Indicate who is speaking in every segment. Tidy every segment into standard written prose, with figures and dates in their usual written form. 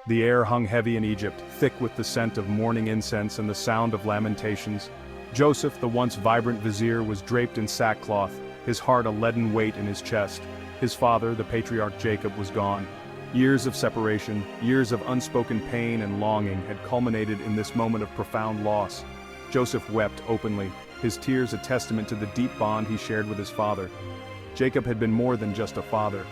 Speaker 1: The air hung heavy in Egypt, thick with the scent of mourning incense and the sound of lamentations. Joseph, the once vibrant vizier, was draped in sackcloth, his heart a leaden weight in his chest. His father, the patriarch Jacob, was gone. Years of separation, years of unspoken pain and longing had culminated in this moment of profound loss. Joseph wept openly, his tears a testament to the deep bond he shared with his father. Jacob had been more than just a father.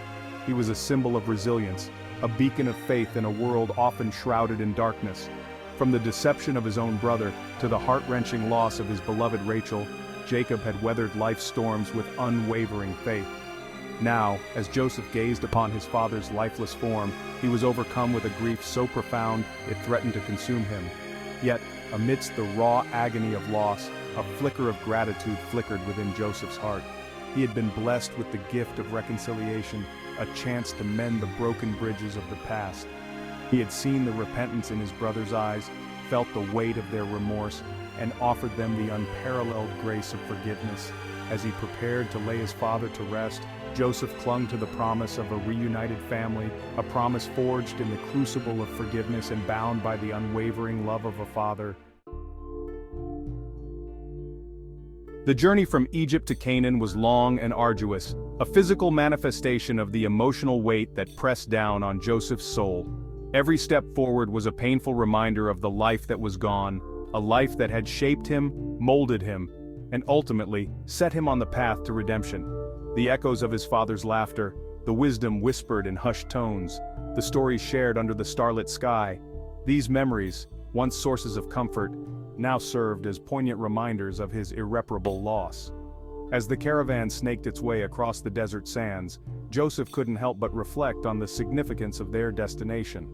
Speaker 1: He was a symbol of resilience, a beacon of faith in a world often shrouded in darkness. From the deception of his own brother to the heart-wrenching loss of his beloved Rachel, Jacob had weathered life's storms with unwavering faith. Now, as Joseph gazed upon his father's lifeless form, he was overcome with a grief so profound it threatened to consume him. Yet, amidst the raw agony of loss, a flicker of gratitude flickered within Joseph's heart. He had been blessed with the gift of reconciliation, a chance to mend the broken bridges of the past. He had seen the repentance in his brother's eyes, felt the weight of their remorse, and offered them the unparalleled grace of forgiveness. As he prepared to lay his father to rest, Joseph clung to the promise of a reunited family, a promise forged in the crucible of forgiveness and bound by the unwavering love of a father. The journey from Egypt to Canaan was long and arduous, a physical manifestation of the emotional weight that pressed down on Joseph's soul. Every step forward was a painful reminder of the life that was gone, a life that had shaped him, molded him, and ultimately set him on the path to redemption. The echoes of his father's laughter, the wisdom whispered in hushed tones, the stories shared under the starlit sky, these memories, once sources of comfort, now served as poignant reminders of his irreparable loss. As the caravan snaked its way across the desert sands, Joseph couldn't help but reflect on the significance of their destination.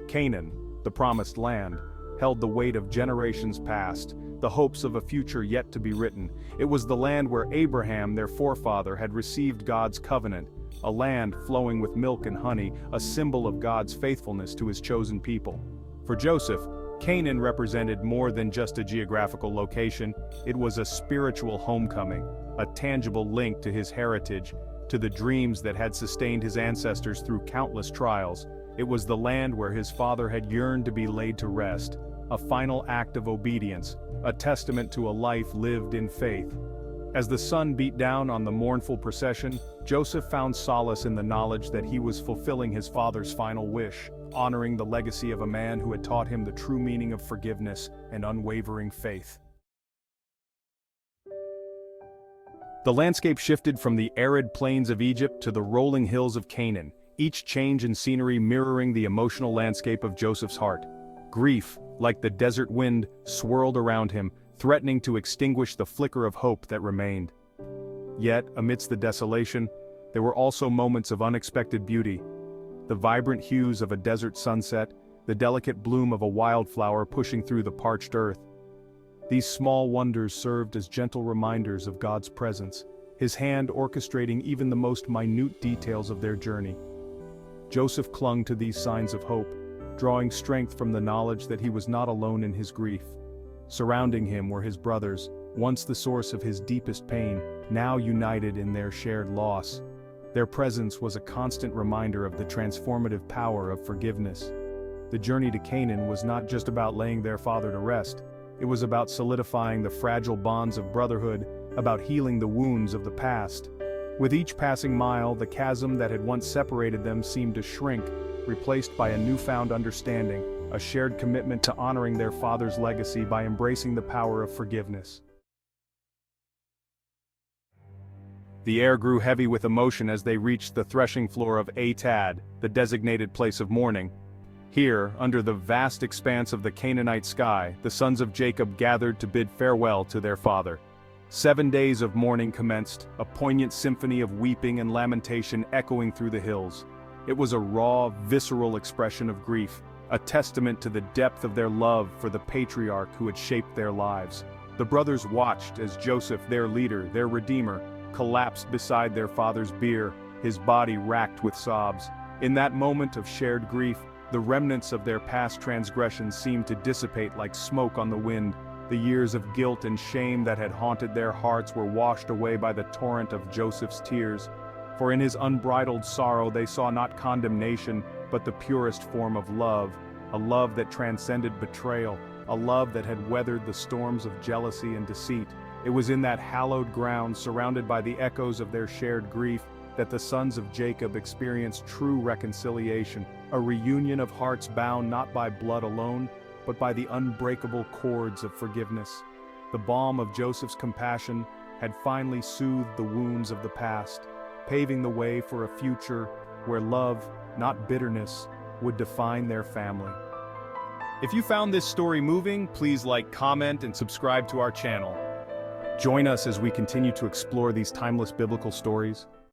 Speaker 1: Canaan, the promised land, held the weight of generations past, the hopes of a future yet to be written. It was the land where Abraham, their forefather, had received God's covenant, a land flowing with milk and honey, a symbol of God's faithfulness to his chosen people. For Joseph, Canaan represented more than just a geographical location. It was a spiritual homecoming, a tangible link to his heritage, to the dreams that had sustained his ancestors through countless trials. It was the land where his father had yearned to be laid to rest, a final act of obedience, a testament to a life lived in faith. As the sun beat down on the mournful procession, Joseph found solace in the knowledge that he was fulfilling his father's final wish, honoring the legacy of a man who had taught him the true meaning of forgiveness and unwavering faith. The landscape shifted from the arid plains of Egypt to the rolling hills of Canaan, each change in scenery mirroring the emotional landscape of Joseph's heart. Grief, like the desert wind, swirled around him, threatening to extinguish the flicker of hope that remained. Yet, amidst the desolation, there were also moments of unexpected beauty. The vibrant hues of a desert sunset, the delicate bloom of a wildflower pushing through the parched earth. These small wonders served as gentle reminders of God's presence, his hand orchestrating even the most minute details of their journey. Joseph clung to these signs of hope, drawing strength from the knowledge that he was not alone in his grief. Surrounding him were his brothers, once the source of his deepest pain, now united in their shared loss. Their presence was a constant reminder of the transformative power of forgiveness. The journey to Canaan was not just about laying their father to rest. It was about solidifying the fragile bonds of brotherhood, about healing the wounds of the past. With each passing mile, the chasm that had once separated them seemed to shrink, replaced by a newfound understanding, a shared commitment to honoring their father's legacy by embracing the power of forgiveness. The air grew heavy with emotion as they reached the threshing floor of Atad, the designated place of mourning. Here, under the vast expanse of the Canaanite sky, the sons of Jacob gathered to bid farewell to their father. 7 days of mourning commenced, a poignant symphony of weeping and lamentation echoing through the hills. It was a raw, visceral expression of grief, a testament to the depth of their love for the patriarch who had shaped their lives. The brothers watched as Joseph, their leader, their redeemer, collapsed beside their father's bier, his body racked with sobs. In that moment of shared grief, the remnants of their past transgressions seemed to dissipate like smoke on the wind. The years of guilt and shame that had haunted their hearts were washed away by the torrent of Joseph's tears. For in his unbridled sorrow they saw not condemnation, but the purest form of love, a love that transcended betrayal, a love that had weathered the storms of jealousy and deceit. It was in that hallowed ground, surrounded by the echoes of their shared grief, that the sons of Jacob experienced true reconciliation, a reunion of hearts bound not by blood alone, but by the unbreakable cords of forgiveness. The balm of Joseph's compassion had finally soothed the wounds of the past, paving the way for a future where love, not bitterness, would define their family. If you found this story moving, please like, comment, and subscribe to our channel. Join us as we continue to explore these timeless biblical stories.